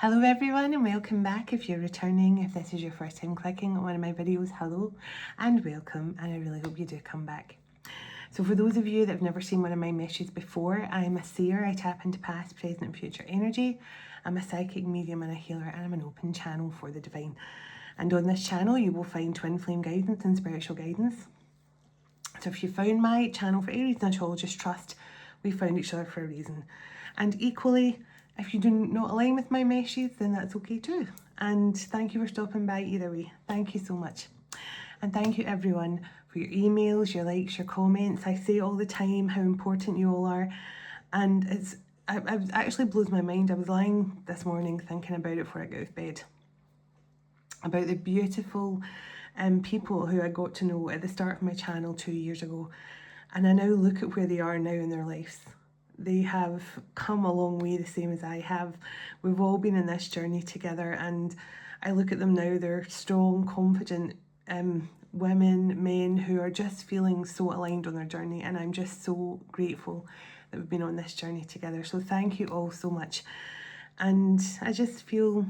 Hello everyone and welcome back. If you're returning, if this is your first time clicking on one of my videos, hello and welcome, and I really hope you do come back. So for those of you that have never seen one of my messages before, I'm a seer. I tap into past, present and future energy. I'm a psychic medium and a healer, and I'm an open channel for the divine. And on this channel you will find twin flame guidance and spiritual guidance. So if you found my channel for any reason at all, just trust we found each other for a reason. And equally, if you do not align with my messages, then that's okay too. And thank you for stopping by either way. Thank you so much. And thank you everyone for your emails, your likes, your comments. I say all the time how important you all are. And it actually blows my mind. I was lying this morning thinking about it before I got out of bed. About the beautiful people who I got to know at the start of my channel 2 years ago. And I now look at where they are now in their lives. They have come a long way, the same as I have. We've all been in this journey together, and I look at them now. They're strong, confident women, men who are just feeling so aligned on their journey, and I'm just so grateful that we've been on this journey together. So thank you all so much. And I feel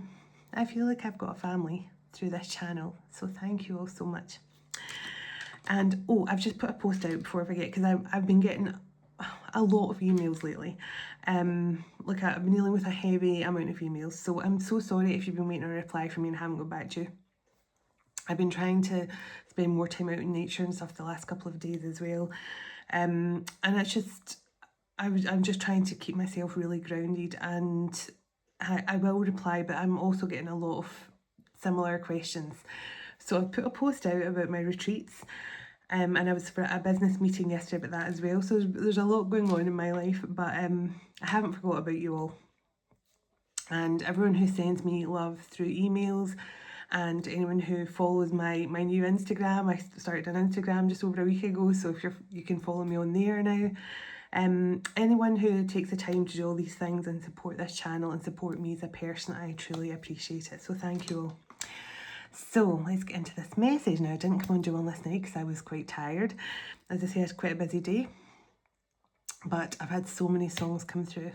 like I've got a family through this channel. So thank you all so much. And I've just put a post out before I forget, because I've been getting a lot of emails lately. Look, I've been dealing with a heavy amount of emails, so I'm so sorry if you've been waiting on a reply from me and haven't got back to you. I've been trying to spend more time out in nature and stuff the last couple of days as well, and it's just I'm just trying to keep myself really grounded, and I will reply, but I'm also getting a lot of similar questions. So I've put a post out about my retreats, and I was for a business meeting yesterday about that as well. So there's a lot going on in my life, but I haven't forgot about you all. And everyone who sends me love through emails, and anyone who follows my new Instagram. I started an Instagram just over a week ago, so if you can follow me on there now. Anyone who takes the time to do all these things and support this channel and support me as a person, I truly appreciate it. So thank you all. So let's get into this message now. I didn't come on during last night because I was quite tired. As I say, it's quite a busy day, but I've had so many songs come through.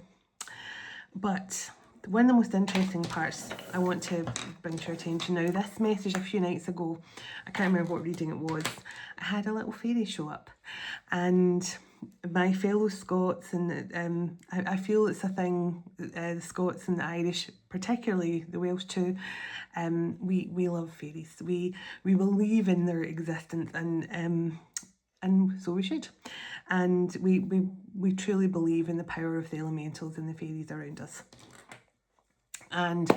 But one of the most interesting parts I want to bring to your attention now, this message a few nights ago, I can't remember what reading it was, I had a little fairy show up, and my fellow Scots, and I feel it's a thing, the Scots and the Irish, particularly the Welsh too, we love fairies. We believe in their existence, and so we should. And we truly believe in the power of the elementals and the fairies around us. And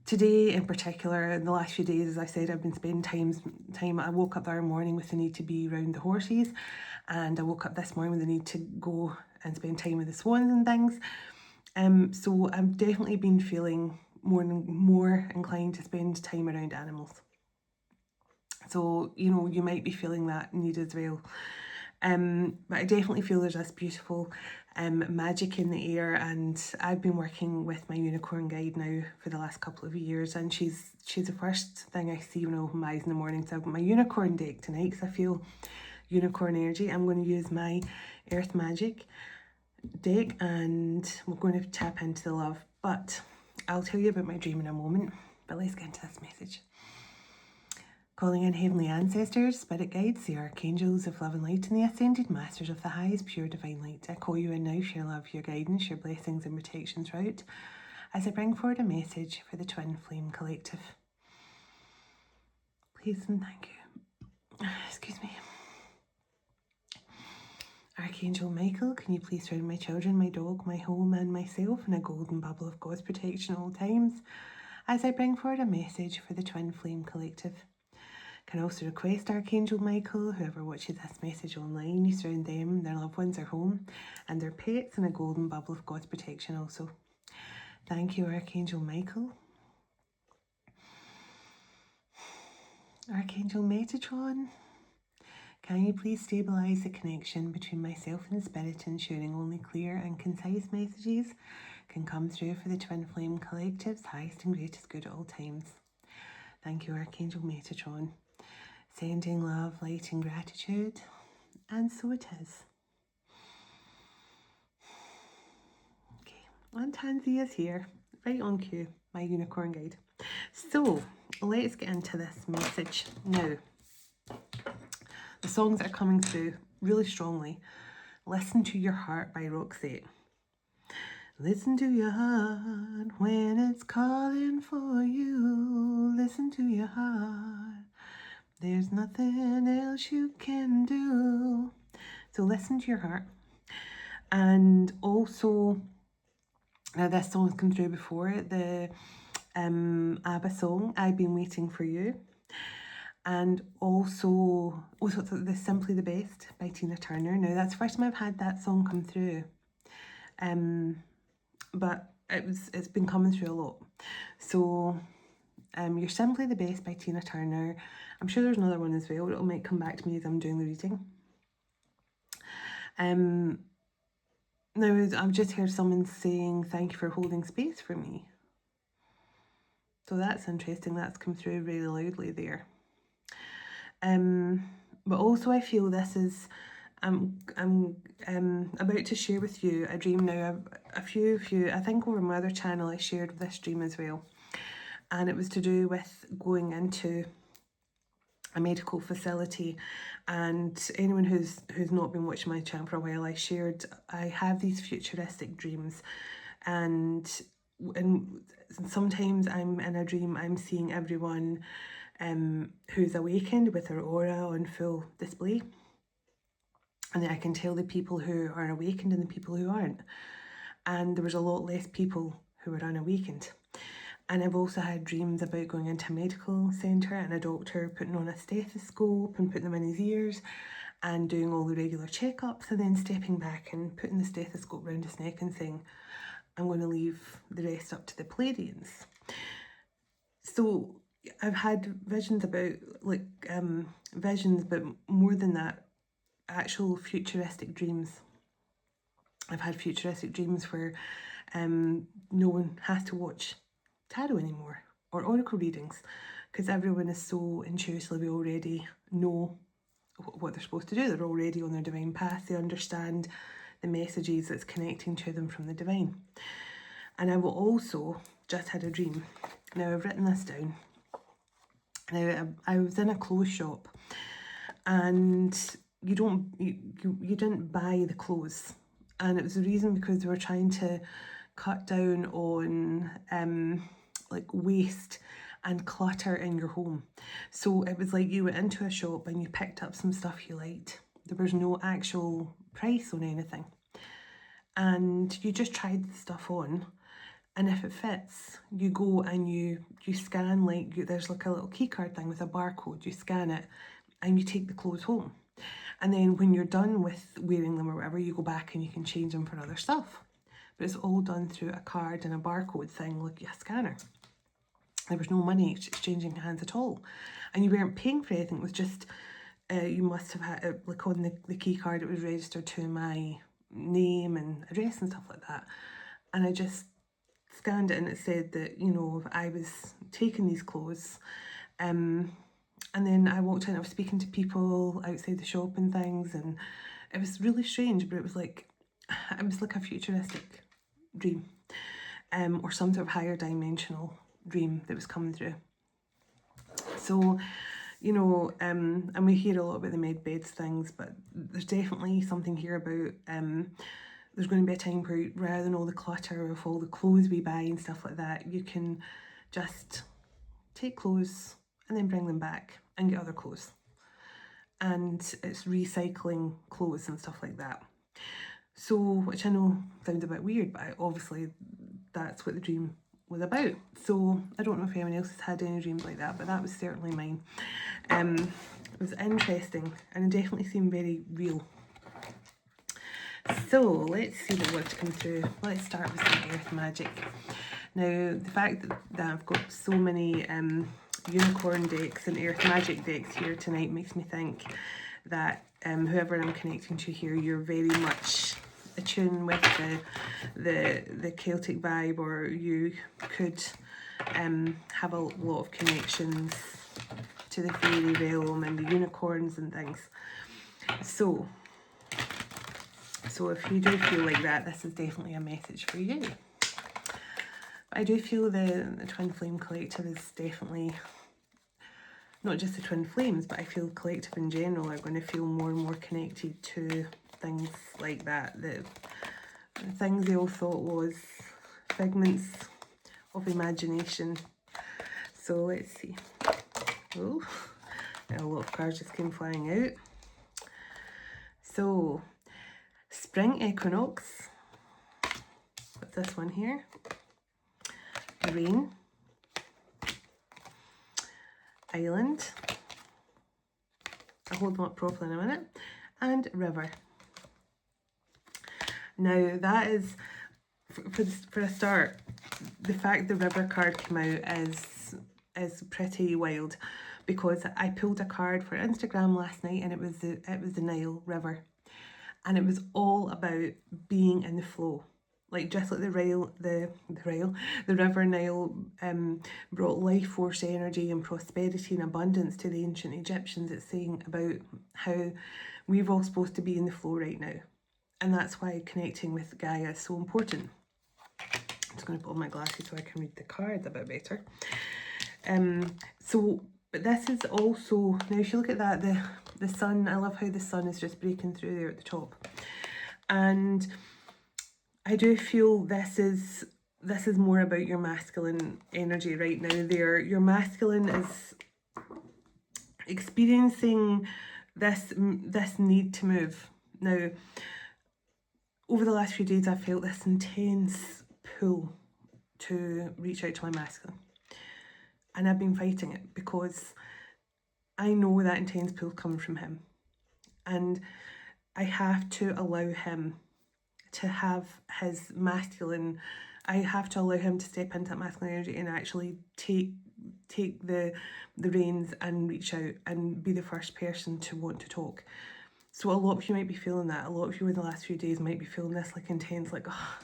today in particular, in the last few days, as I said, I've been spending time. I woke up that morning with the need to be around the horses, and I woke up this morning with the need to go and spend time with the swans and things. So I've definitely been feeling more inclined to spend time around animals. So, you know, you might be feeling that need as well. But I definitely feel there's this beautiful magic in the air, and I've been working with my unicorn guide now for the last couple of years, and she's the first thing I see when I open my eyes in the morning. So I've got my unicorn deck tonight because I feel unicorn energy. I'm going to use my Earth Magic deck, and we're going to tap into the love, but I'll tell you about my dream in a moment. But let's get into this message. Calling in heavenly ancestors, spirit guides, the archangels of love and light, and the ascended masters of the highest pure divine light. I call you in now for your love, your guidance, your blessings and protection throughout, as I bring forward a message for the Twin Flame Collective. Please and thank you. Excuse me. Archangel Michael, can you please surround my children, my dog, my home and myself in a golden bubble of God's protection all times, as I bring forward a message for the Twin Flame Collective. Can also request Archangel Michael, whoever watches this message online, you surround them, their loved ones, their home, and their pets in a golden bubble of God's protection also. Thank you, Archangel Michael. Archangel Metatron, can you please stabilise the connection between myself and Spirit, ensuring only clear and concise messages can come through for the Twin Flame Collective's highest and greatest good at all times. Thank you, Archangel Metatron. Sending love, light and gratitude, and so it is. Okay, and Tanzia's here, right on cue. my unicorn guide. So let's get into this message now. The songs that are coming through really strongly. Listen to Your Heart by Roxette. Listen to your heart when it's calling for you. Listen to your heart. There's nothing else you can do. So listen to your heart. And also, now this song's come through before, the ABBA song, I've Been Waiting for You. And also the Simply the Best by Tina Turner. Now that's the first time I've had that song come through. But it's been coming through a lot. So You're Simply the Best by Tina Turner. I'm sure there's another one as well. It might come back to me as I'm doing the reading. Now I've just heard someone saying thank you for holding space for me. So that's interesting. That's come through very loudly there. But also I feel this is I'm about to share with you a dream now. A few, I think over my other channel I shared this dream as well. And it was to do with going into a medical facility. And anyone who's not been watching my channel for a while, I have these futuristic dreams. And sometimes I'm in a dream, I'm seeing everyone who's awakened with their aura on full display. And then I can tell the people who are awakened and the people who aren't. And there was a lot less people who were unawakened. And I've also had dreams about going into a medical centre and a doctor putting on a stethoscope and putting them in his ears and doing all the regular checkups and then stepping back and putting the stethoscope round his neck and saying, I'm going to leave the rest up to the Pleiadians. So I've had visions about, visions, but more than that, actual futuristic dreams. I've had futuristic dreams where no one has to watch tarot anymore or oracle readings because everyone is so intuitively already know what they're supposed to do. They're already on their divine path. They understand the messages that's connecting to them from the divine. And I will also just had a dream. Now I've written this down. Now I was in a clothes shop and you didn't buy the clothes, and it was the reason because they were trying to cut down on waste and clutter in your home. So it was like you went into a shop and you picked up some stuff you liked. There was no actual price on anything, and you just tried the stuff on, and if it fits, you go and you scan, there's like a little key card thing with a barcode. You scan it and you take the clothes home. And then when you're done with wearing them or whatever, you go back and you can change them for other stuff. But it's all done through a card and a barcode thing, like a scanner. There was no money exchanging hands at all. And you weren't paying for anything. It was just, you must have had, on the key card, it was registered to my name and address and stuff like that. And I just scanned it and it said that, I was taking these clothes. And then I walked in, I was speaking to people outside the shop and things, and it was really strange, but it was like a futuristic dream, or some sort of higher dimensional dream that was coming through. So, and we hear a lot about the med beds things, but there's definitely something here about there's going to be a time where rather than all the clutter of all the clothes we buy and stuff like that, you can just take clothes and then bring them back and get other clothes. And it's recycling clothes and stuff like that. So, which I know sounds a bit weird, but obviously that's what the dream was about. So I don't know if anyone else has had any dreams like that, but that was certainly mine. It was interesting and it definitely seemed very real. So let's see the words come through. Let's start with some earth magic. Now, the fact that I've got so many unicorn decks and earth magic decks here tonight makes me think that whoever I'm connecting to here, you're very much attuned with the Celtic vibe, or you could have a lot of connections to the fairy realm and the unicorns and things. So if you do feel like that, this is definitely a message for you. But I do feel the Twin Flame Collective is definitely, not just the Twin Flames, but I feel collective in general are going to feel more and more connected to things like that. The things they all thought was figments of imagination. So let's see. Oh, a lot of cards just came flying out. So, Spring Equinox. What's this one here? Rain. Island. I'll hold them up properly in a minute. And River. Now that is, for a start, the fact the River card came out is pretty wild, because I pulled a card for Instagram last night and it was the Nile River, and it was all about being in the flow. Like just like the River Nile brought life force energy and prosperity and abundance to the ancient Egyptians. It's saying about how we're all supposed to be in the flow right now. And that's why connecting with Gaia is so important. I'm just going to put on my glasses so I can read the cards a bit better. But this is also, now if you look at that, the sun, I love how the sun is just breaking through there at the top. And I do feel this is more about your masculine energy right now there. Your masculine is experiencing this need to move. Now, over the last few days, I felt this intense pull to reach out to my masculine. And I've been fighting it because I know that intense pull coming from him. And I have to allow him to have his masculine, I have to allow him to step into that masculine energy and actually take the reins and reach out and be the first person to want to talk. So a lot of you might be feeling that. A lot of you in the last few days might be feeling this like intense, like, oh,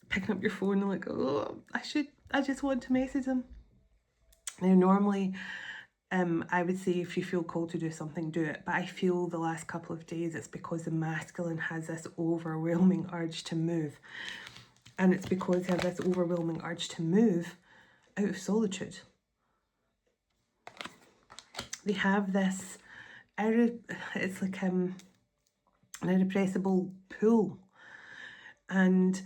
picking up your phone and like, oh, I just want to message him. Now normally, I would say if you feel called to do something, do it. But I feel the last couple of days it's because the masculine has this overwhelming urge to move. And it's because they have this overwhelming urge to move out of solitude. They have this, it's like an irrepressible pull. And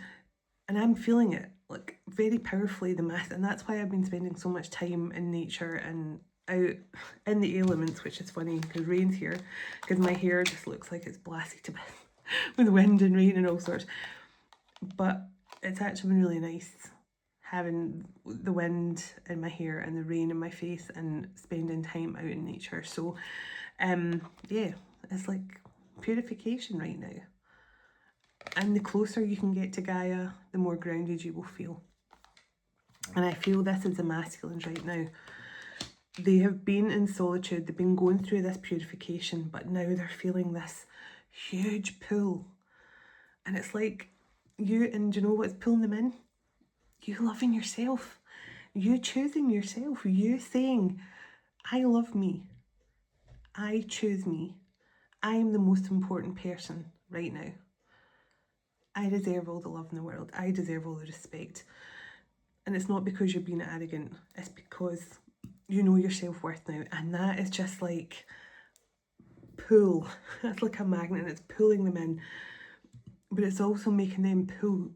I'm feeling it like very powerfully, the mass, and that's why I've been spending so much time in nature and out in the elements, which is funny because rain's here, because my hair just looks like it's blasted to bits with wind and rain and all sorts. But it's actually been really nice having the wind in my hair and the rain in my face and spending time out in nature. So yeah, it's like purification right now. And the closer you can get to Gaia, the more grounded you will feel. And I feel this is the masculines right now. They have been in solitude, they've been going through this purification, but now they're feeling this huge pull. And it's like you, and do you know what's pulling them in? You loving yourself. You choosing yourself. You saying, I love me. I choose me. I am the most important person right now. I deserve all the love in the world. I deserve all the respect. And it's not because you're being arrogant. It's because you know your self-worth now. And that is just like pull. That's like a magnet and it's pulling them in. But it's also making them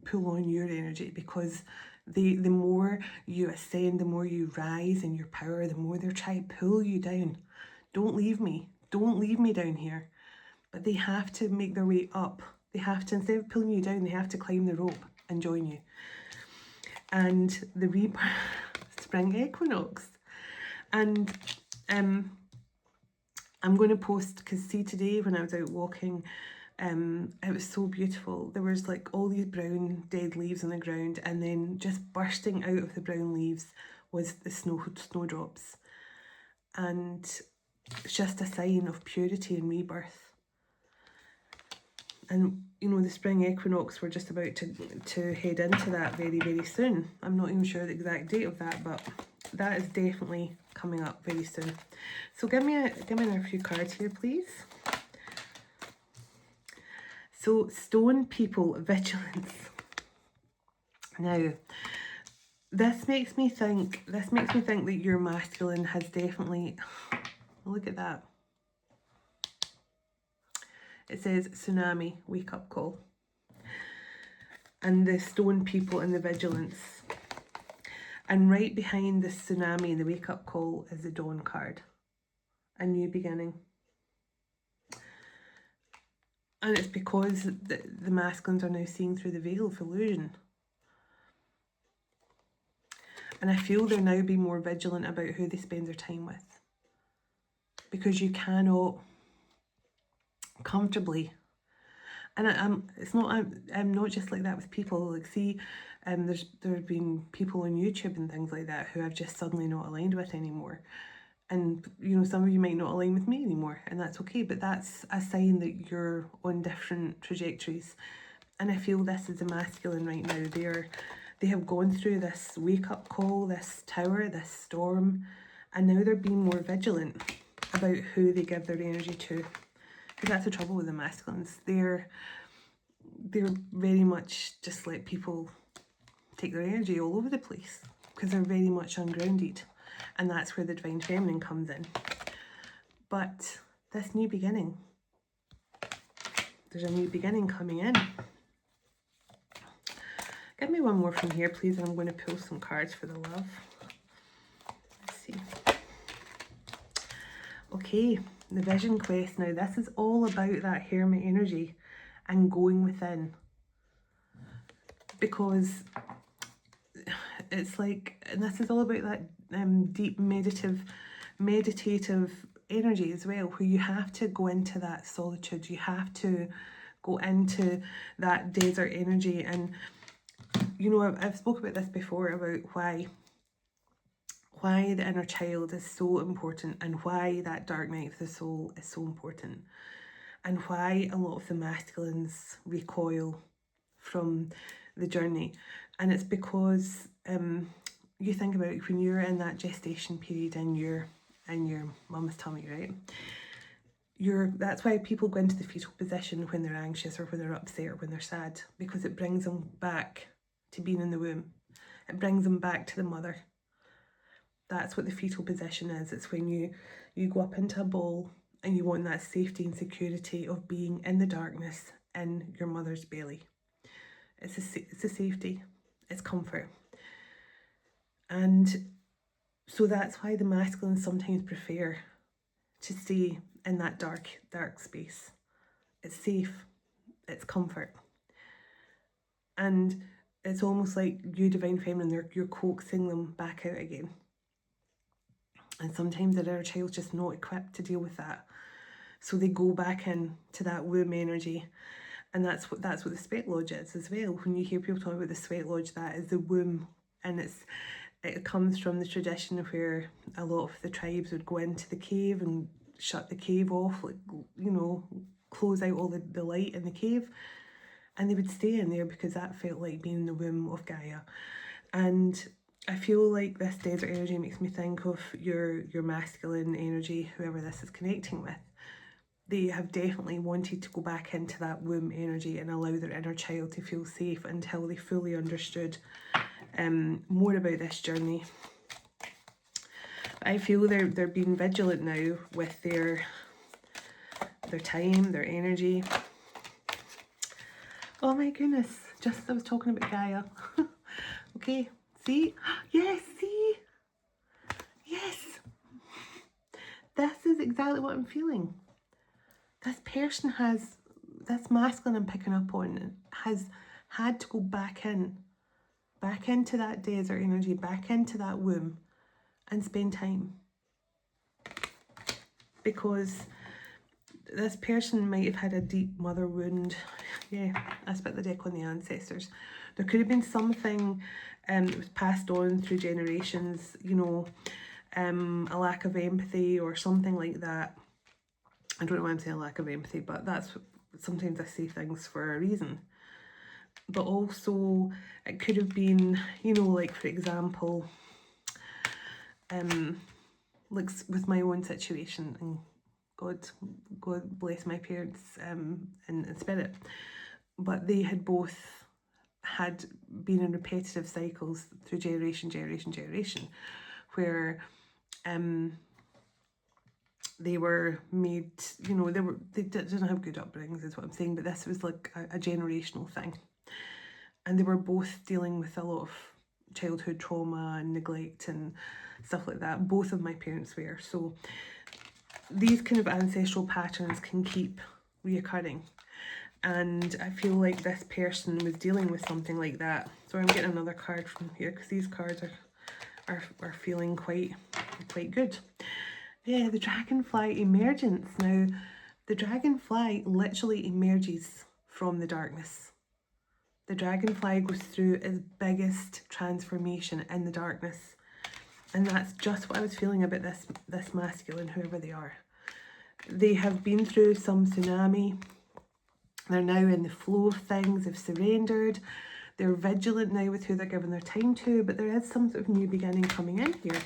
pull on your energy, because the more you ascend, the more you rise in your power, the more they're trying to pull you down. Don't leave me. Don't leave me down here. But they have to make their way up. They have to, instead of pulling you down, they have to climb the rope and join you. And the spring equinox. And I'm going to post, because see today when I was out walking, it was so beautiful. There was like all these brown dead leaves on the ground, and then just bursting out of the brown leaves was the snowdrops. And it's just a sign of purity and rebirth. And you know, the spring equinox, we're just about to head into that very, very soon. I'm not even sure the exact date of that, but that is definitely coming up very soon. So give me a few cards here, please. So stone people vigilance. Now, This makes me think that your masculine has definitely, look at that. It says tsunami, wake up call. And the stone people and the vigilance. And right behind the tsunami and the wake up call is the dawn card. A new beginning. And it's because the masculines are now seeing through the veil of illusion. And I feel they're now being more vigilant about who they spend their time with. Because you cannot comfortably, and I'm not just like that with people. Like, see, there have been people on YouTube and things like that who I've just suddenly not aligned with anymore. And, you know, some of you might not align with me anymore, and that's okay, but that's a sign that you're on different trajectories. And I feel this is the masculine right now. They have gone through this wake-up call, this tower, this storm, and now they're being more vigilant about who they give their energy to. Because that's the trouble with the masculines. They're very much just let people take their energy all over the place, because they're very much ungrounded. And that's where the divine feminine comes in. But this new beginning, there's a new beginning coming in. Give me one more from here, please, and I'm going to pull some cards for the love. Let's see. Okay, the vision quest. Now, this is all about that hermit energy and going within. Because it's like, and this is all about that deep meditative energy as well, where you have to go into that solitude. You have to go into that desert energy. And you know, I've spoken about this before, about why the inner child is so important, and why that dark night of the soul is so important, and why a lot of the masculines recoil from the journey. And it's because you think about it, when you're in that gestation period in your mum's tummy, right? That's why people go into the fetal position when they're anxious, or when they're upset, or when they're sad, because it brings them back to being in the womb. It brings them back to the mother. That's what the fetal position is. It's when you go up into a ball and you want that safety and security of being in the darkness in your mother's belly. It's a safety. It's comfort. And so that's why the masculines sometimes prefer to stay in that dark space. It's safe. It's comfort. And it's almost like you, divine feminine, you're coaxing them back out again. And sometimes the inner child's just not equipped to deal with that. So they go back in to that womb energy. And that's what the sweat lodge is as well. When you hear people talk about the sweat lodge, that is the womb. And it comes from the tradition where a lot of the tribes would go into the cave and shut the cave off, like, you know, close out all the light in the cave. And they would stay in there because that felt like being in the womb of Gaia. And I feel like this desert energy makes me think of your masculine energy, whoever this is connecting with. They have definitely wanted to go back into that womb energy and allow their inner child to feel safe until they fully understood more about this journey. I feel they're being vigilant now with their time, their energy. Oh my goodness, just as I was talking about Gaia. Okay, see? Yes, see? Yes. This is exactly what I'm feeling. This person this masculine I'm picking up on, has had to go back into that desert energy, back into that womb, and spend time. Because this person might have had a deep mother wound. Yeah, I spit the deck on the ancestors. There could have been something that was passed on through generations, you know, a lack of empathy or something like that. I don't know why I'm saying a lack of empathy, but that's, sometimes I say things for a reason. But also it could have been, you know, like, for example, like with my own situation, and God bless my parents in spirit, but they had both had been in repetitive cycles through generation, where they were made, you know, they didn't have good upbringings is what I'm saying, but this was like a generational thing. And they were both dealing with a lot of childhood trauma and neglect and stuff like that. Both of my parents were. So these kind of ancestral patterns can keep reoccurring. And I feel like this person was dealing with something like that. So I'm getting another card from here because these cards are feeling quite good. Yeah, the dragonfly emergence. Now, the dragonfly literally emerges from the darkness. The dragonfly goes through its biggest transformation in the darkness. And that's just what I was feeling about this masculine, whoever they are. They have been through some tsunami. They're now in the flow of things. They've surrendered. They're vigilant now with who they're giving their time to. But there is some sort of new beginning coming in here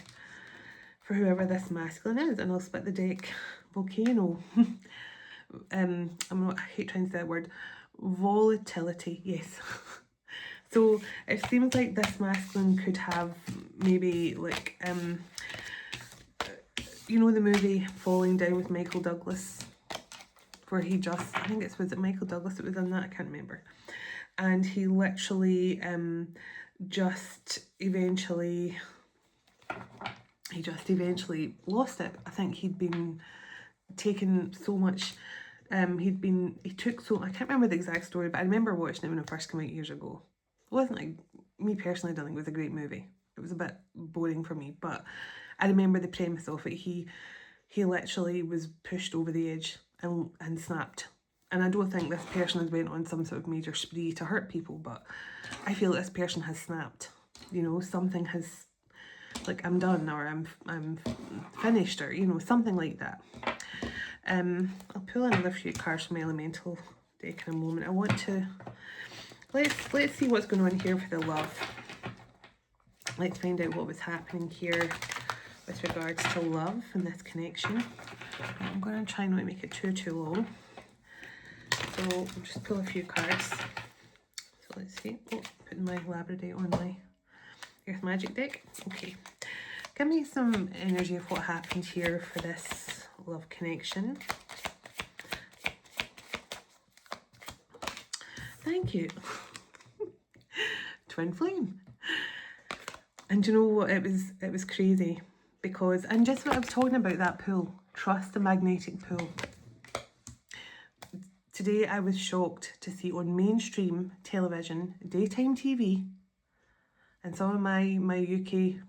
for whoever this masculine is. And I'll split the deck. Volcano. I hate trying to say that word. Volatility, yes. So it seems like this masculine could have maybe like, you know the movie Falling Down with Michael Douglas, where he just, I think was it Michael Douglas that was in that? I can't remember. And he literally just eventually lost it. I think he'd been taken so much. I can't remember the exact story, but I remember watching it when it first came out years ago. It wasn't like, me personally, I don't think it was a great movie. It was a bit boring for me, but I remember the premise of it. He literally was pushed over the edge and snapped. And I don't think this person has went on some sort of major spree to hurt people, but I feel this person has snapped. You know, something has, like, I'm done, or I'm finished, or, you know, something like that. I'll pull another few cards from my elemental deck in a moment. I want to, let's see what's going on here for the love. Let's find out what was happening here with regards to love and this connection. I'm going to try not to make it too long. So I'll just pull a few cards. So let's see. Oh, putting my Labradorite on my Earth Magic deck. Okay. Give me some energy of what happened here for this love connection. Thank you. Twin flame. And you know what, it was crazy because, and just what I was talking about, that pull, trust the magnetic pull. Today I was shocked to see on mainstream television, daytime TV, and some of my UK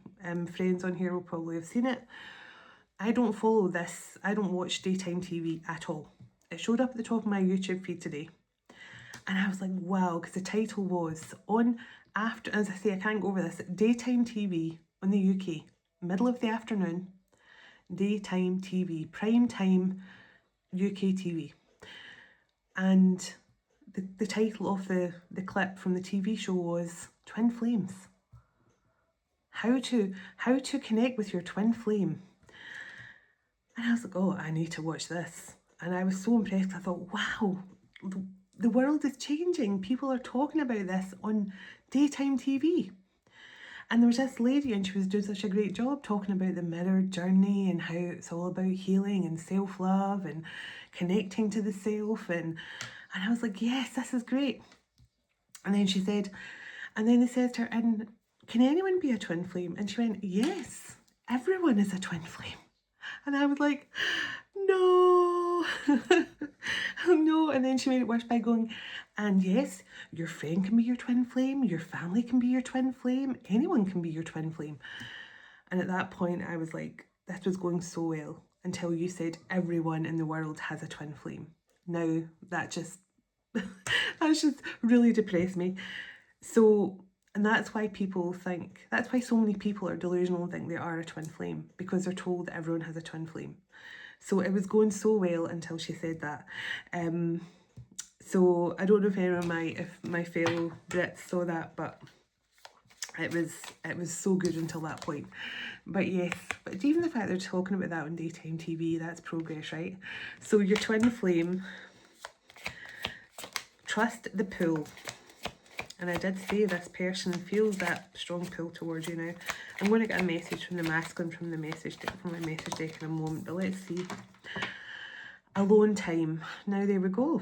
friends on here will probably have seen it. I don't follow this. I don't watch daytime TV at all. It showed up at the top of my YouTube feed today. And I was like, wow, because the title was on after, as I say, I can't go over this, daytime TV on the UK, middle of the afternoon, daytime TV, prime time UK TV. And the title of the clip from the TV show was Twin Flames. How to connect with your twin flame. And I was like, oh, I need to watch this. And I was so impressed. I thought, wow, the world is changing. People are talking about this on daytime TV. And there was this lady and she was doing such a great job talking about the mirror journey and how it's all about healing and self-love and connecting to the self. And I was like, yes, this is great. And then she said, and then they said to her, and can anyone be a twin flame? And she went, yes, everyone is a twin flame. And I was like, no, no. And then she made it worse by going, and yes, your friend can be your twin flame, your family can be your twin flame, anyone can be your twin flame. And at that point, I was like, this was going so well until you said everyone in the world has a twin flame. Now, that just really depressed me. So, and that's why that's why so many people are delusional and think they are a twin flame, because they're told that everyone has a twin flame. So it was going so well until she said that. So I don't know if my fellow Brits saw that, but it was so good until that point. But yes, but even the fact they're talking about that on daytime TV, that's progress, right? So your twin flame, trust the pull. And I did say this person feels that strong pull towards you now. I'm going to get a message from the masculine from the message deck, from my message deck in a moment, but let's see. Alone time. Now there we go.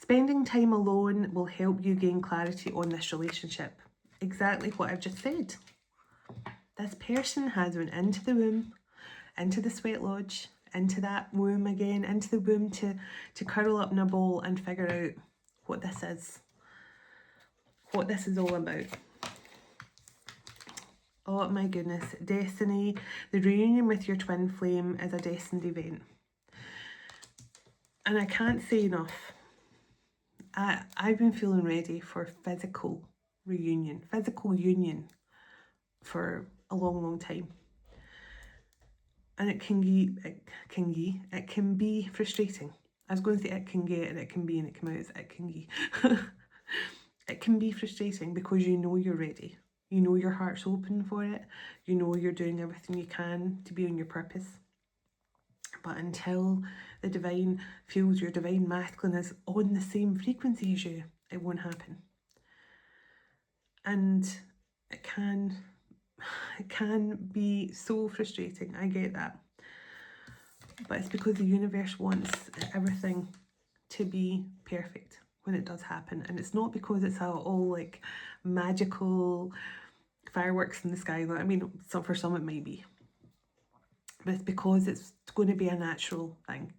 Spending time alone will help you gain clarity on this relationship. Exactly what I've just said. This person has went into the womb, into the sweat lodge, into that womb again, into the womb to curl up in a ball and figure out what this is. What this is all about. Oh my goodness, destiny. The reunion with your twin flame is a destined event. And I can't say enough. I've been feeling ready for physical reunion, physical union for a long, long time. And it can be frustrating. I was going to say it can get and it can be and it came out as it can be. It can be frustrating because you know you're ready. You know your heart's open for it. You know you're doing everything you can to be on your purpose. But until the divine feels your divine masculine is on the same frequency as you, it won't happen. And it can be so frustrating. I get that. But it's because the universe wants everything to be perfect when it does happen. And it's not because it's all like magical fireworks in the sky. I mean, for some it might be. But it's because it's going to be a natural thing.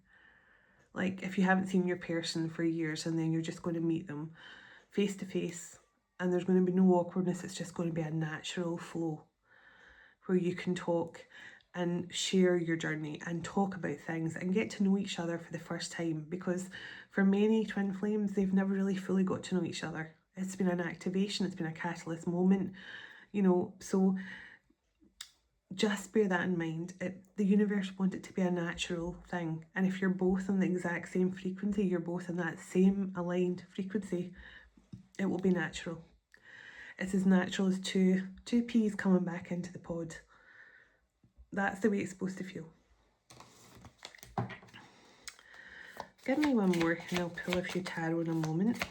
Like if you haven't seen your person for years and then you're just going to meet them face to face and there's going to be no awkwardness, it's just going to be a natural flow where you can talk and share your journey and talk about things and get to know each other for the first time. Because for many twin flames, they've never really fully got to know each other. It's been an activation, it's been a catalyst moment, you know, so just bear that in mind. The universe wants it to be a natural thing. And if you're both on the exact same frequency, you're both in that same aligned frequency, it will be natural. It's as natural as two peas coming back into the pod. That's the way it's supposed to feel. Give me one more and I'll pull a few tarot in a moment.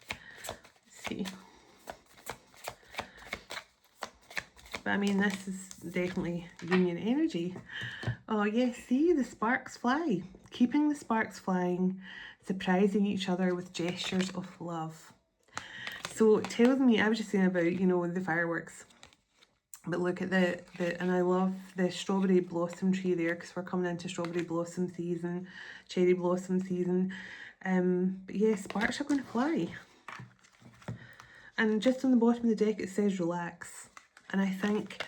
Let's see. But I mean, this is definitely union energy. Oh yes, see, the sparks fly. Keeping the sparks flying, surprising each other with gestures of love. So it tells me, I was just saying about, you know, the fireworks. But look at and I love the strawberry blossom tree there because we're coming into strawberry blossom season, cherry blossom season. But yeah, sparks are going to fly. And just on the bottom of the deck it says relax. And I think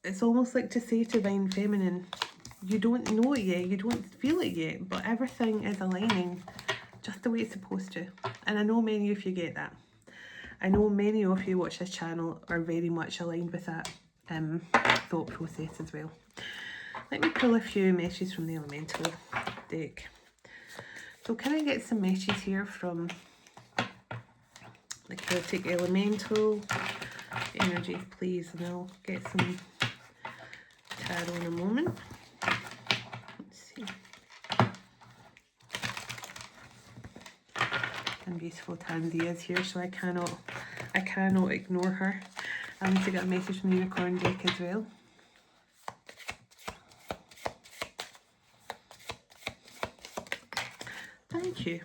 it's almost like to say to divine feminine, you don't know it yet, you don't feel it yet, but everything is aligning just the way it's supposed to. And I know many of you get that. I know many of you watch this channel are very much aligned with that thought process as well. Let me pull a few messages from the elemental deck. So can I get some messages here from the Celtic elemental energy, please? And I'll get some tarot in a moment. Let's see. And beautiful Tanzia's here, so I cannot ignore her. I need to get a message from the unicorn deck as well. Thank you.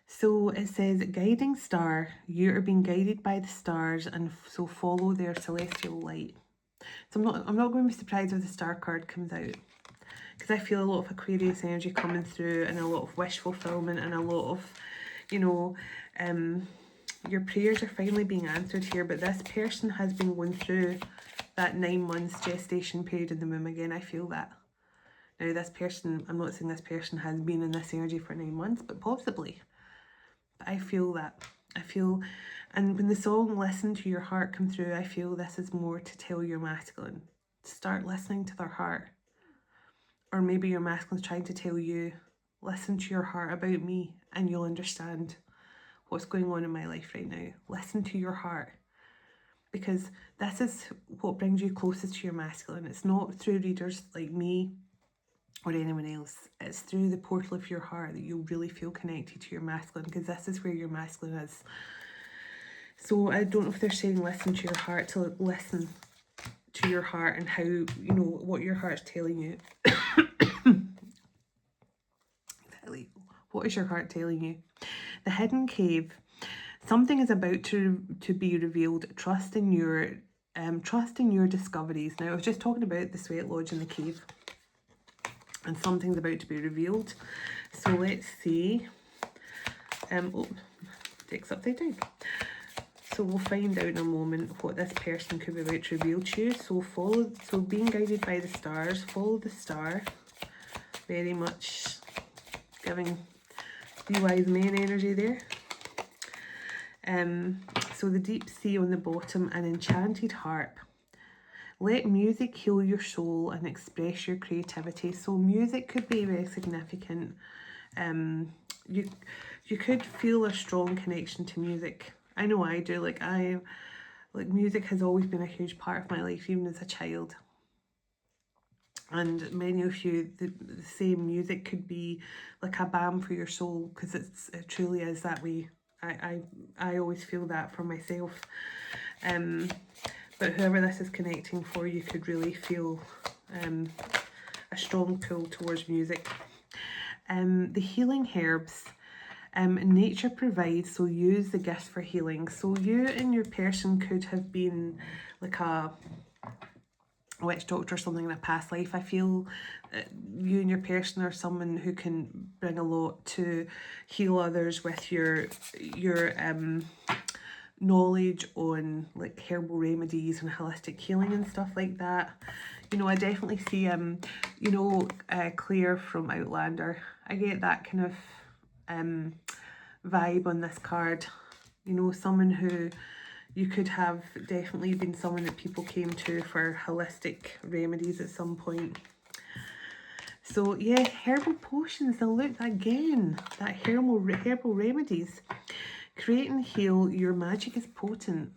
So it says, guiding star, you are being guided by the stars, and so follow their celestial light. So I'm not going to be surprised if the star card comes out, because I feel a lot of Aquarius energy coming through and a lot of wish fulfillment and a lot of, you know, your prayers are finally being answered here. But this person has been going through that 9 months gestation period in the womb again. I feel that. Now this person, I'm not saying this person has been in this energy for 9 months, but possibly. But I feel that. And when the song Listen to Your Heart come through, I feel this is more to tell your masculine. Start listening to their heart. Or maybe your masculine's trying to tell you, listen to your heart about me and you'll understand what's going on in my life right now. Listen to your heart. Because this is what brings you closest to your masculine. It's not through readers like me or anyone else. It's through the portal of your heart that you'll really feel connected to your masculine, because this is where your masculine is. So I don't know if they're saying listen to your heart, to listen to your heart and how, you know, what your heart's telling you. What is your heart telling you? The hidden cave. Something is about to be revealed. Trust in your discoveries. Now, I was just talking about the sweat lodge in the cave, and something's about to be revealed. So let's see. Oh, text upside down. So we'll find out in a moment what this person could be about to reveal to you. So follow. So being guided by the stars. Follow the star. Very much giving the wise man energy there. So the deep sea on the bottom, an enchanted harp. Let music heal your soul and express your creativity. So music could be very significant. You could feel a strong connection to music. I know I do. Like music has always been a huge part of my life, even as a child. And many of you, the same music could be like a balm for your soul, because it truly is that way. I always feel that for myself. But whoever this is connecting for, you could really feel a strong pull towards music. The healing herbs. Nature provides, so use the gifts for healing. So you and your person could have been like a witch doctor or something in a past life. I feel you and your person are someone who can bring a lot to heal others with your knowledge on like herbal remedies and holistic healing and stuff like that. You know, I definitely see Claire from Outlander. I get that kind of vibe on this card. You know, someone who you could have definitely been someone that people came to for holistic remedies at some point. So yeah, herbal potions. Now look again, that herbal remedies. Create and heal. Your magic is potent.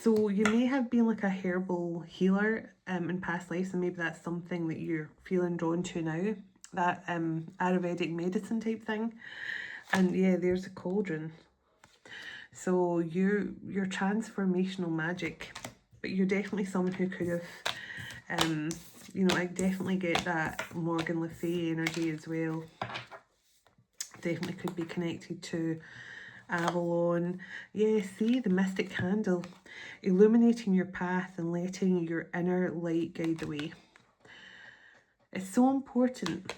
So you may have been like a herbal healer in past lives, and maybe that's something that you're feeling drawn to now. That Ayurvedic medicine type thing. And yeah, there's a cauldron. So you're transformational magic, but you're definitely someone who could have, I definitely get that Morgan Le Fay energy as well. Definitely could be connected to Avalon. Yeah, see, the mystic candle. Illuminating your path and letting your inner light guide the way. It's so important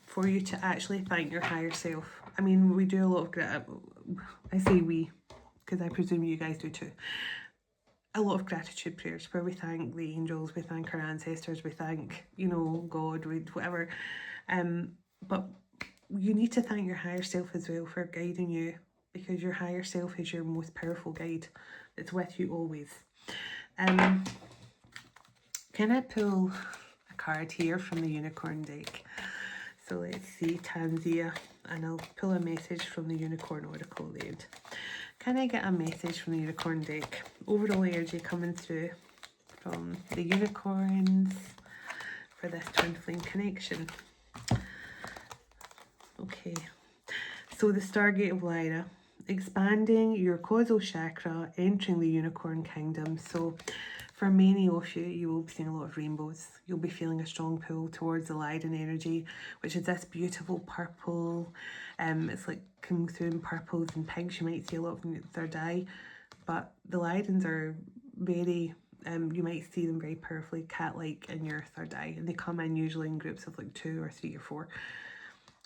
for you to actually thank your higher self. I mean, we do a lot of I say we, because I presume you guys do too. A lot of gratitude prayers where we thank the angels, we thank our ancestors, we thank, God, whatever. But you need to thank your higher self as well for guiding you, because your higher self is your most powerful guide. It's with you always. Can I pull a card here from the unicorn deck? So let's see, Tanzia, and I'll pull a message from the unicorn oracle at the end. Can I get a message from the unicorn deck? Overall energy coming through from the unicorns for this twin flame connection. Okay, so the Stargate of Lyra, expanding your causal chakra, entering the unicorn kingdom. So for many of you, you will be seeing a lot of rainbows. You'll be feeling a strong pull towards the Lyran energy, which is this beautiful purple. It's like coming through in purples and pinks. You might see a lot of them in third eye, but the Lyrans are very, you might see them very powerfully cat-like in your third eye, and they come in usually in groups of like 2 or 3 or 4.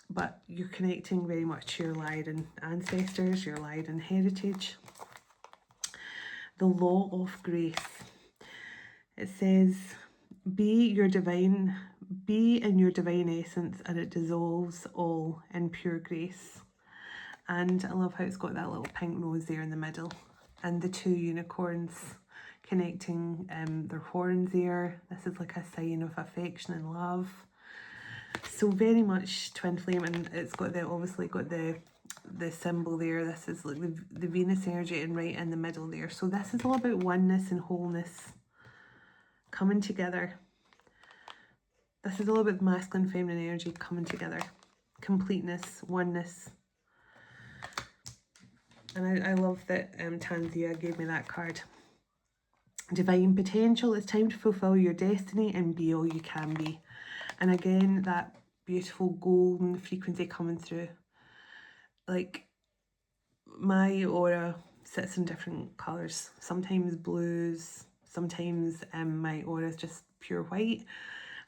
But you're connecting very much to your Lyran ancestors, your Lyran heritage. The law of grace. It says, be in your divine essence, and it dissolves all in pure grace. And I love how it's got that little pink nose there in the middle, and the 2 unicorns connecting their horns there. This is like a sign of affection and love. So very much twin flame, and it's got obviously got the symbol there. This is like the Venus energy, and right in the middle there. So this is all about oneness and wholeness coming together. This is all about masculine, feminine energy coming together. Completeness, oneness. And I love that Tanzia gave me that card. Divine potential. It's time to fulfill your destiny and be all you can be. And again, that beautiful golden frequency coming through. Like, my aura sits in different colours. Sometimes blues, sometimes my aura is just pure white,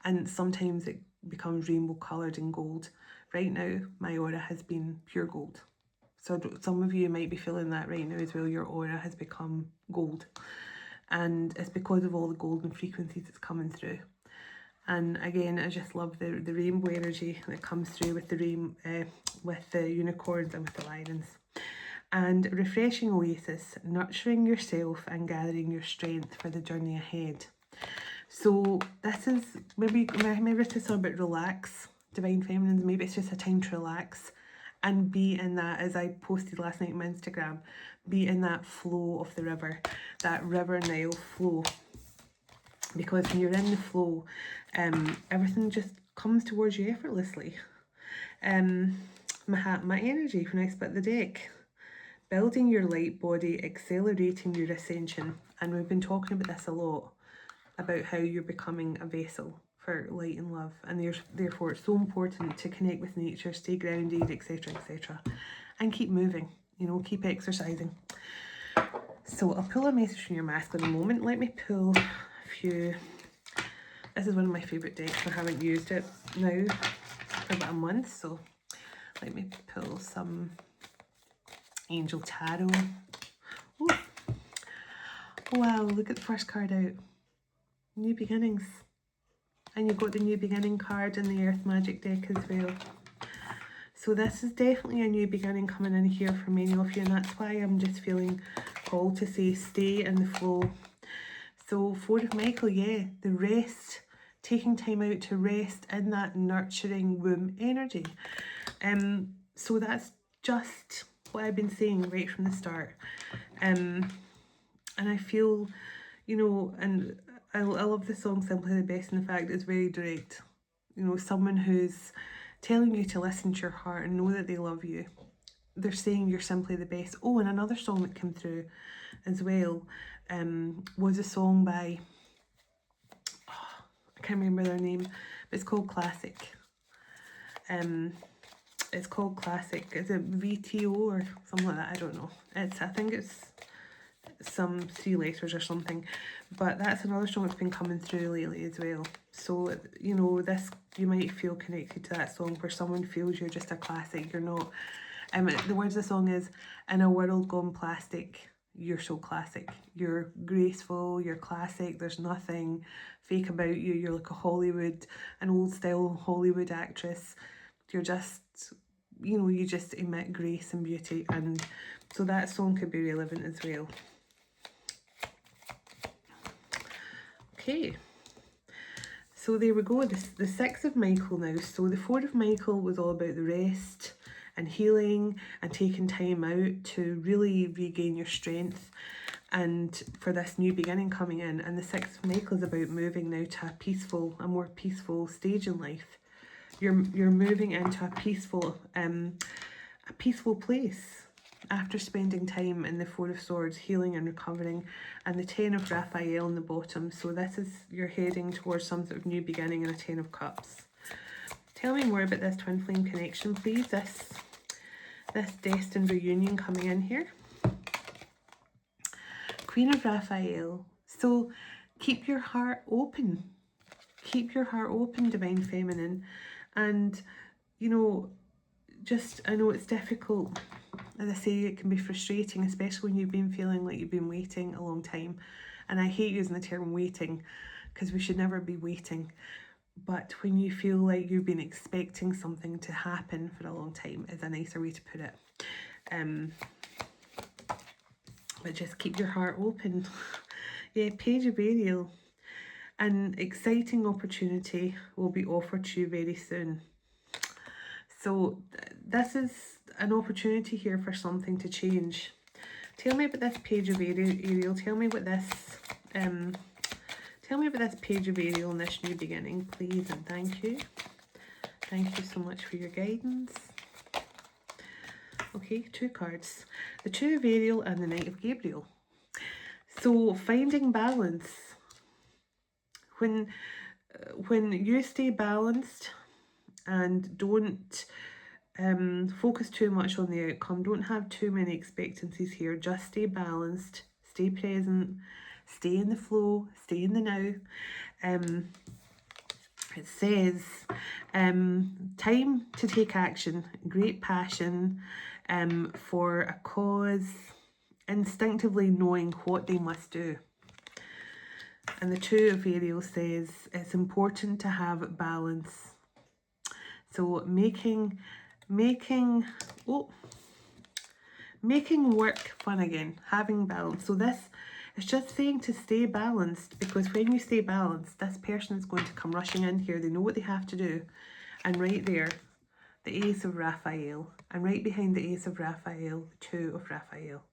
and sometimes it becomes rainbow coloured and gold. Right now, my aura has been pure gold. So some of you might be feeling that right now as well. Your aura has become gold. And it's because of all the golden frequencies that's coming through. And again, I just love the rainbow energy that comes through with the unicorns and with the lions. And refreshing oasis, nurturing yourself and gathering your strength for the journey ahead. So this is maybe it's just about relax, divine feminines. Maybe it's just a time to relax and be in that, as I posted last night on my Instagram, be in that flow of the river, that river Nile flow. Because when you're in the flow, everything just comes towards you effortlessly. My energy when I split the deck. Building your light body, accelerating your ascension. And we've been talking about this a lot, about how you're becoming a vessel for light and love. And therefore it's so important to connect with nature, stay grounded, etc., etc. And keep moving, you know, keep exercising. So I'll pull a message from your masculine moment. Let me pull a few. This is one of my favourite decks. I haven't used it now for about a month. So let me pull some Angel Tarot. Ooh. Wow, look at the first card out. New beginnings. And you've got the new beginning card in the Earth Magic deck as well. So this is definitely a new beginning coming in here for many of you, and that's why I'm just feeling called to say stay in the flow. So Four of Michael, yeah, the rest, taking time out to rest in that nurturing womb energy. So that's just what I've been saying right from the start. And I feel, you know, and I love the song Simply the Best, in the fact it's very direct. You know, someone who's telling you to listen to your heart and know that they love you. They're saying you're simply the best. Oh, and another song that came through as well was a song by, I can't remember their name, but it's called Classic. It's called Classic. Is it VTO or something like that? I don't know. I think it's some 3 letters or something, but that's another song that's been coming through lately as well. So, you know, this, you might feel connected to that song where someone feels you're just a classic. You're not. The words of the song is, in a world gone plastic, you're so classic. You're graceful, you're classic, there's nothing fake about you. You're like an old style Hollywood actress. You're just, you know, you just emit grace and beauty. And so that song could be relevant as well. Okay, so there we go, the 6 of Michael now. So the 4 of Michael was all about the rest and healing and taking time out to really regain your strength and for this new beginning coming in. And the 6 of Michael is about moving now to a more peaceful stage in life. You're moving into a peaceful place after spending time in the 4 of Swords, healing and recovering, and the 10 of Raphael on the bottom. So this is, you're heading towards some sort of new beginning and a 10 of Cups. Tell me more about this twin flame connection, please. This destined reunion coming in here. Queen of Raphael. So keep your heart open. Keep your heart open, Divine Feminine. And, you know, I know it's difficult. As I say, it can be frustrating, especially when you've been feeling like you've been waiting a long time. And I hate using the term waiting, because we should never be waiting. But when you feel like you've been expecting something to happen for a long time is a nicer way to put it. But just keep your heart open. Yeah, Page of Ariel. An exciting opportunity will be offered to you very soon. So this is an opportunity here for something to change. Tell me about this Page of Ariel. Tell me what this Tell me about this page of Ariel and this new beginning, please, and thank you. Thank you so much for your guidance. Okay, 2 cards. The Two of Ariel and the Knight of Gabriel. So, finding balance. When you stay balanced and don't focus too much on the outcome, don't have too many expectancies here, just stay balanced, stay present, stay in the flow, stay in the now. It says time to take action, great passion for a cause, instinctively knowing what they must do. And the Two of Ariel says it's important to have balance. So making work fun again, having balance. So this is just saying to stay balanced, because when you stay balanced, this person is going to come rushing in here. They know what they have to do. And right there, the Ace of Raphael. And right behind the Ace of Raphael, the Two of Raphael.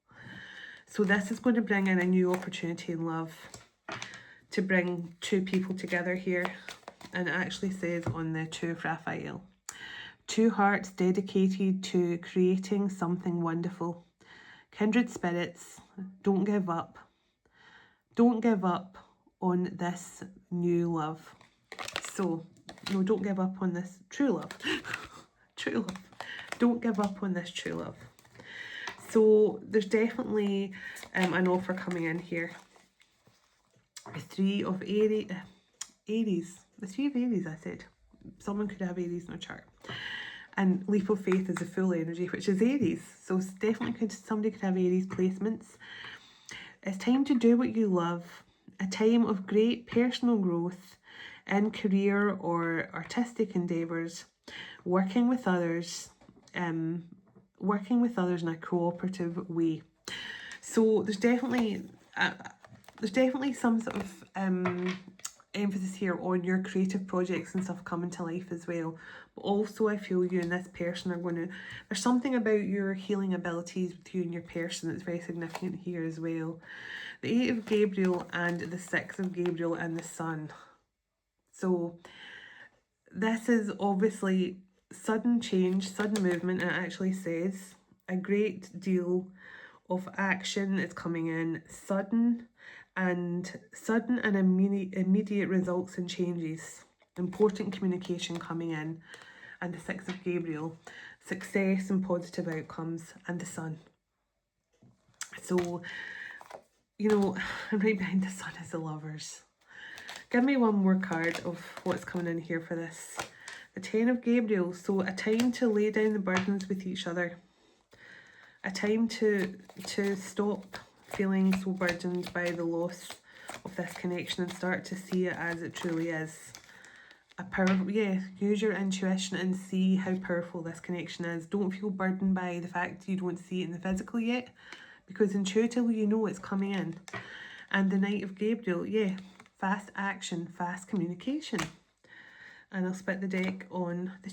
So this is going to bring in a new opportunity in love, to bring 2 people together here. And it actually says on the Two of Raphael, 2 hearts dedicated to creating something wonderful. Kindred spirits, don't give up. Don't give up on this new love. So, no, don't give up on this true love. True love. Don't give up on this true love. So, there's definitely an offer coming in here. The Three of Aries. The Three of Aries, I said. Someone could have Aries in a chart. And Leap of Faith is a full energy, which is Aries. So definitely somebody could have Aries placements. It's time to do what you love. A time of great personal growth in career or artistic endeavours. Working with others in a cooperative way. So there's definitely some sort of emphasis here on your creative projects and stuff coming to life as well. But also I feel you and this person are going to, there's something about your healing abilities with you and your person that's very significant here as well. The Eight of Gabriel and the Six of Gabriel and the Sun. So this is obviously sudden change, sudden movement, and it actually says a great deal of action is coming in, sudden and immediate results and changes, important communication coming in. And the Six of Gabriel, success and positive outcomes, and the Sun. So, you know, and right behind the Sun is the Lovers. Give me one more card of what's coming in here for this. The Ten of Gabriel. So a time to lay down the burdens with each other. A time to stop feeling so burdened by the loss of this connection and start to see it as it truly is. Use your intuition and see how powerful this connection is. Don't feel burdened by the fact you don't see it in the physical yet, because intuitively you know it's coming in. And the Knight of Gabriel, fast action, fast communication. And I'll split the deck on the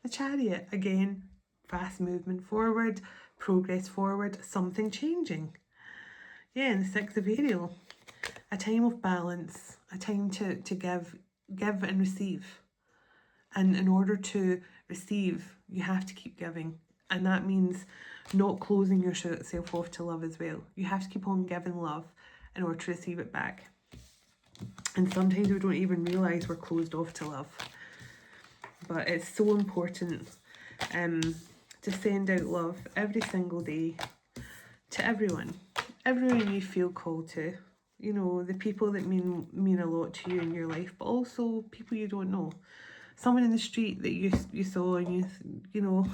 Chariot. Again, fast movement forward, progress forward, something changing. And the Six of Ariel, a time of balance, a time to give and receive. And in order to receive, you have to keep giving. And that means not closing yourself off to love as well. You have to keep on giving love in order to receive it back. And sometimes we don't even realise we're closed off to love. But it's so important to send out love every single day to everyone you feel called to. You know, the people that mean a lot to you in your life, but also people you don't know. Someone in the street that you saw and you know,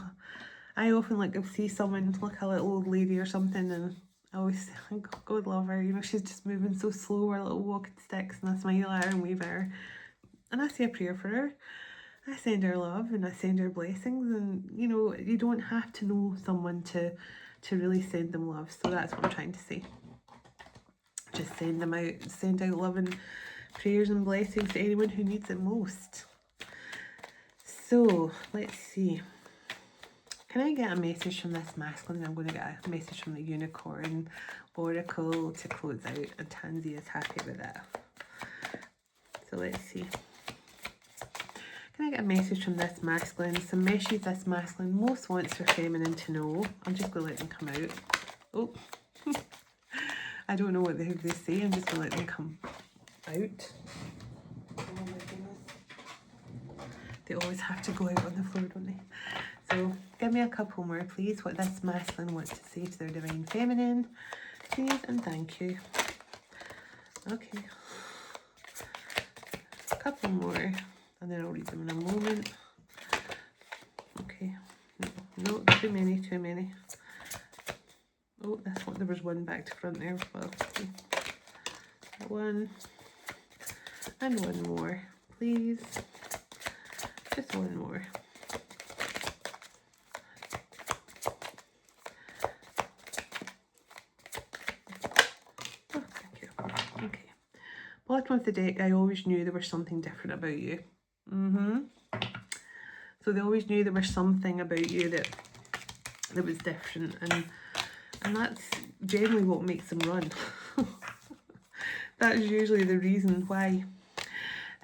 I often like see someone, like a little old lady or something, and I always think, God love her, you know, she's just moving so slow, her little walking sticks, and I smile at her and wave at her. And I say a prayer for her. I send her love and I send her blessings, and you know, you don't have to know someone to really send them love. So that's what I'm trying to say. Just send out love and prayers and blessings to anyone who needs it most. So, let's see. Can I get a message from this masculine? I'm going to get a message from the Unicorn Oracle to close out, and Tansy is happy with that. So let's see. Can I get a message from this masculine? Some message this masculine most wants for feminine to know. I'm just going to let them come out. Oh, I don't know what they say. I'm just going to let them come out. Oh my goodness. They always have to go out on the floor, don't they? So give me a couple more, please. What this masculine wants to say to their divine feminine. Please and thank you. Okay. A couple more. And then I'll read them in a moment. Okay. No, too many, too many. Oh, that's what, there was one back to front there as well. Okay. One. And one more, please. Just one more. Oh, thank you. Okay. Bottom of the deck, I always knew there was something different about you. So they always knew there was something about you that was different, and that's generally what makes them run. That is usually the reason why.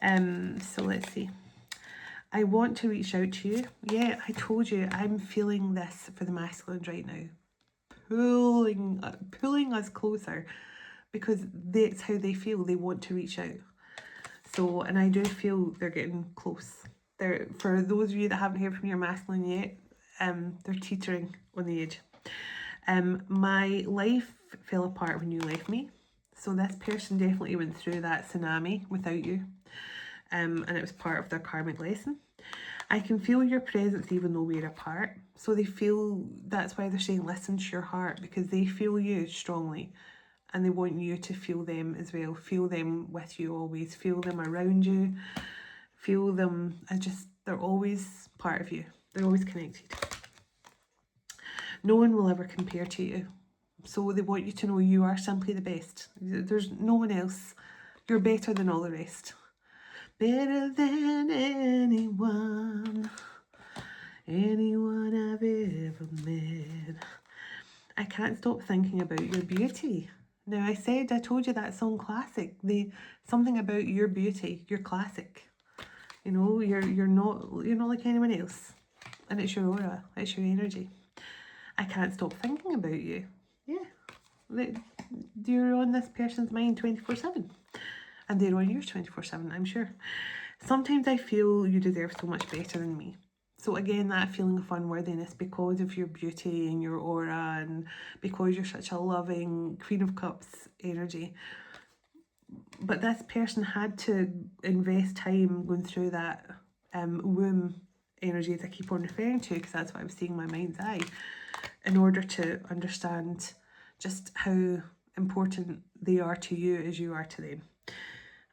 So let's see. I want to reach out to you. Yeah, I told you I'm feeling this for the masculines right now, pulling us closer, because that's how they feel. They want to reach out. So, and I do feel they're getting close. They're, for those of you that haven't heard from your masculine yet, they're teetering on the edge. My life fell apart when you left me. So this person definitely went through that tsunami without you. And it was part of their karmic lesson. I can feel your presence even though we're apart. So they feel, that's why they're saying listen to your heart, because they feel you strongly. And they want you to feel them as well. Feel them with you always. Feel them around you. Feel them as just, they're always part of you. They're always connected. No one will ever compare to you. So they want you to know you are simply the best. There's no one else. You're better than all the rest. Better than anyone. Anyone I've ever met. I can't stop thinking about your beauty. Now I told you that song classic. Something about your beauty, your classic. You know, you're not like anyone else. And it's your aura, it's your energy. I can't stop thinking about you. Yeah. You're on this person's mind 24/7. And they're on yours 24/7, I'm sure. Sometimes I feel you deserve so much better than me. So again, that feeling of unworthiness because of your beauty and your aura, and because you're such a loving Queen of Cups energy. But this person had to invest time going through that womb energy that I keep on referring to, because that's what I'm seeing in my mind's eye, in order to understand just how important they are to you as you are to them.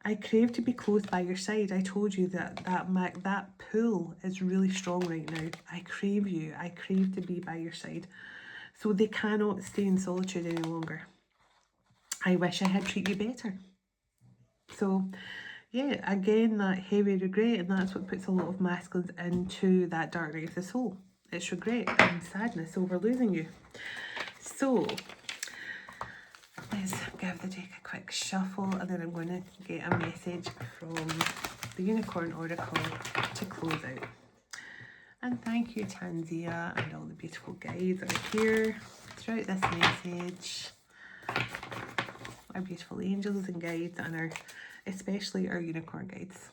I crave to be close by your side. I told you that pull is really strong right now. I crave you. I crave to be by your side. So they cannot stay in solitude any longer. I wish I had treated you better. So yeah, again, that heavy regret, and that's what puts a lot of masculines into that dark night of the soul. It's regret and sadness over losing you. So let's give the deck a quick shuffle, and then I'm going to get a message from the Unicorn Oracle to close out. And thank you, Tanzia, and all the beautiful guides that are here throughout this message. Our beautiful angels and guides, and especially our unicorn guides.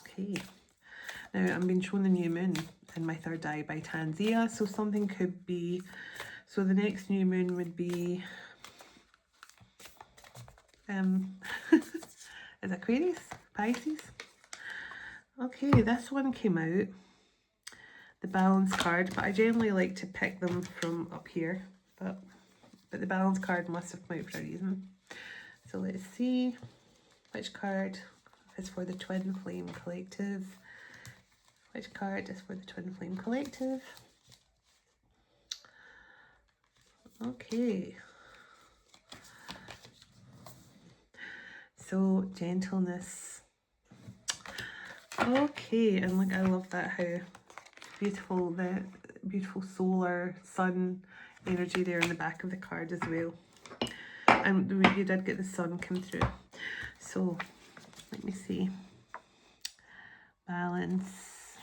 Okay. Now I'm being shown the new moon in my third eye by Tanzia, so something could be, so the next new moon would be is Aquarius, Pisces. Okay, this one came out, the balance card, but I generally like to pick them from up here, but the balance card must have come out for a reason. So let's see which card is for the Twin Flame Collective. Which card is for the Twin Flame Collective? Okay. So, gentleness. Okay, and look, I love that, how beautiful, the beautiful solar sun energy there in the back of the card as well. And you did get the sun come through. So let me see. Balance.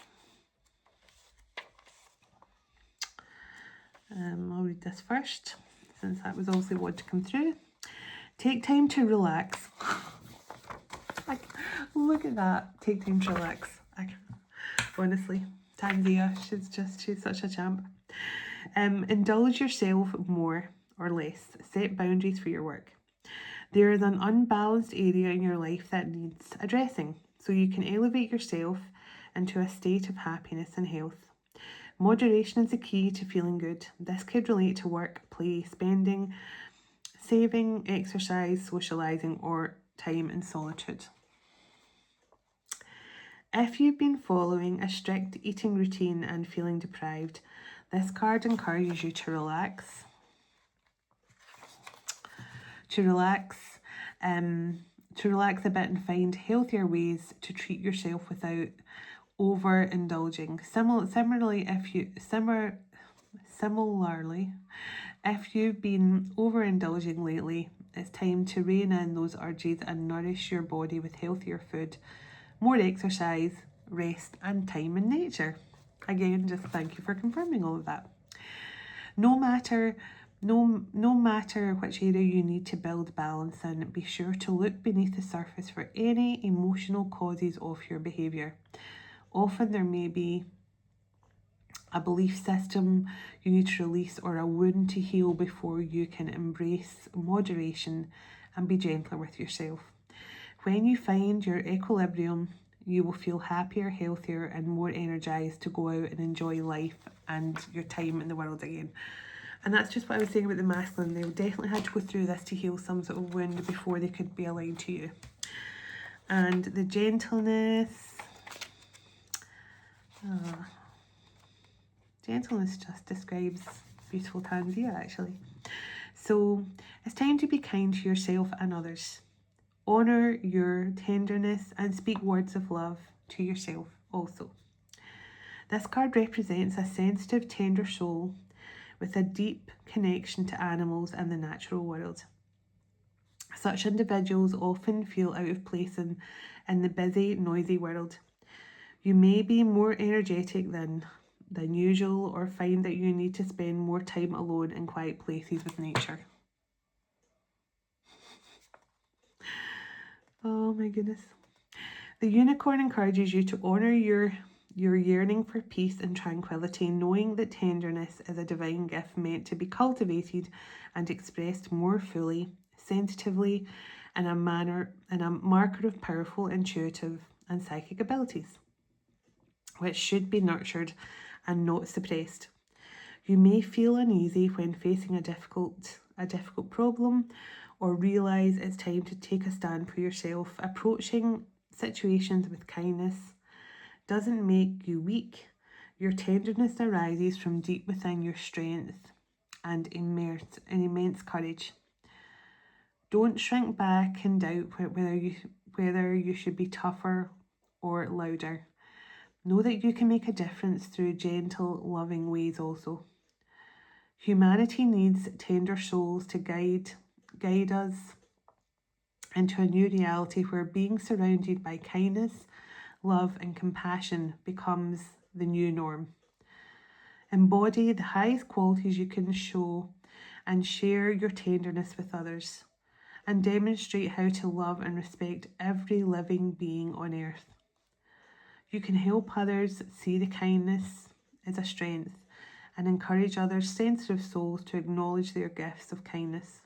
I'll read this first, since that was obviously what to come through. Take time to relax. Like, look at that. Take time to relax. Honestly, Tanzia, she's such a champ. Indulge yourself more or less. Set boundaries for your work. There is an unbalanced area in your life that needs addressing, so you can elevate yourself into a state of happiness and health. Moderation is the key to feeling good. This could relate to work, play, spending, saving, exercise, socialising, or time in solitude. If you've been following a strict eating routine and feeling deprived, this card encourages you to relax. To relax a bit and find healthier ways to treat yourself without overindulging. Similarly, if you've been overindulging lately, it's time to rein in those urges and nourish your body with healthier food, more exercise, rest, and time in nature. Again, just thank you for confirming all of that. No matter which area you need to build balance in, be sure to look beneath the surface for any emotional causes of your behaviour. Often there may be a belief system you need to release or a wound to heal before you can embrace moderation and be gentler with yourself. When you find your equilibrium, you will feel happier, healthier, and more energized to go out and enjoy life and your time in the world again. And that's just what I was saying about the masculine. They definitely had to go through this to heal some sort of wound before they could be aligned to you. And the gentleness. Gentleness just describes beautiful Tanzia, actually. So it's time to be kind to yourself and others. Honour your tenderness and speak words of love to yourself also. This card represents a sensitive, tender soul with a deep connection to animals and the natural world. Such individuals often feel out of place in the busy, noisy world. You may be more energetic than usual or find that you need to spend more time alone in quiet places with nature. Oh my goodness. The unicorn encourages you to honour your yearning for peace and tranquility, knowing that tenderness is a divine gift meant to be cultivated and expressed more fully, sensitively, in a marker of powerful, intuitive, and psychic abilities, which should be nurtured and not suppressed. You may feel uneasy when facing a difficult problem, or realise it's time to take a stand for yourself. Approaching situations with kindness doesn't make you weak. Your tenderness arises from deep within your strength and immense courage. Don't shrink back and doubt whether you should be tougher or louder. Know that you can make a difference through gentle, loving ways also. Humanity needs tender souls to guide us into a new reality where being surrounded by kindness, love, and compassion becomes the new norm. Embody the highest qualities you can show and share your tenderness with others, and demonstrate how to love and respect every living being on earth. You can help others see the kindness as a strength and encourage others' sensitive souls to acknowledge their gifts of kindness.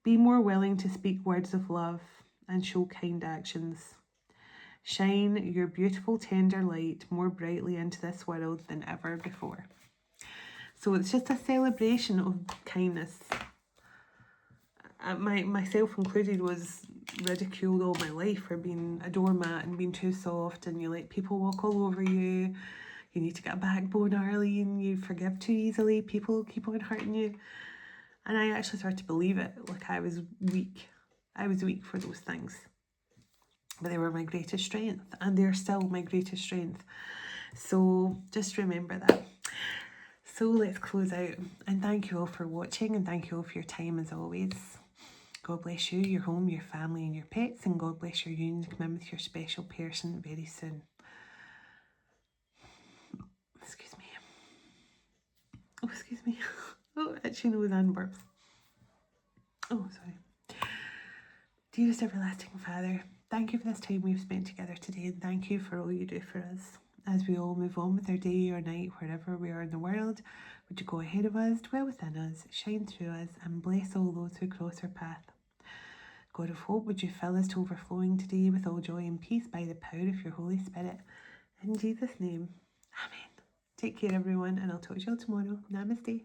Be more willing to speak words of love and show kind actions. Shine your beautiful, tender light more brightly into this world than ever before. So it's just a celebration of kindness. Myself included was ridiculed all my life for being a doormat and being too soft, and you let people walk all over you. You need to get a backbone, Arlene. You forgive too easily. People keep on hurting you. And I actually started to believe it. Like I was weak. I was weak for those things. But they were my greatest strength. And they're still my greatest strength. So just remember that. So let's close out. And thank you all for watching. And thank you all for your time as always. God bless you, your home, your family and your pets, and God bless your union to come in with your special person very soon. Excuse me. Oh, excuse me. Oh, itchy nose and burps. Oh, sorry. Dearest everlasting Father, thank you for this time we've spent together today, and thank you for all you do for us. As we all move on with our day or night, wherever we are in the world, would you go ahead of us, dwell within us, shine through us, and bless all those who cross our path. God of hope, would you fill us to overflowing today with all joy and peace by the power of your Holy Spirit. In Jesus' name, Amen. Take care, everyone, and I'll talk to you all tomorrow. Namaste.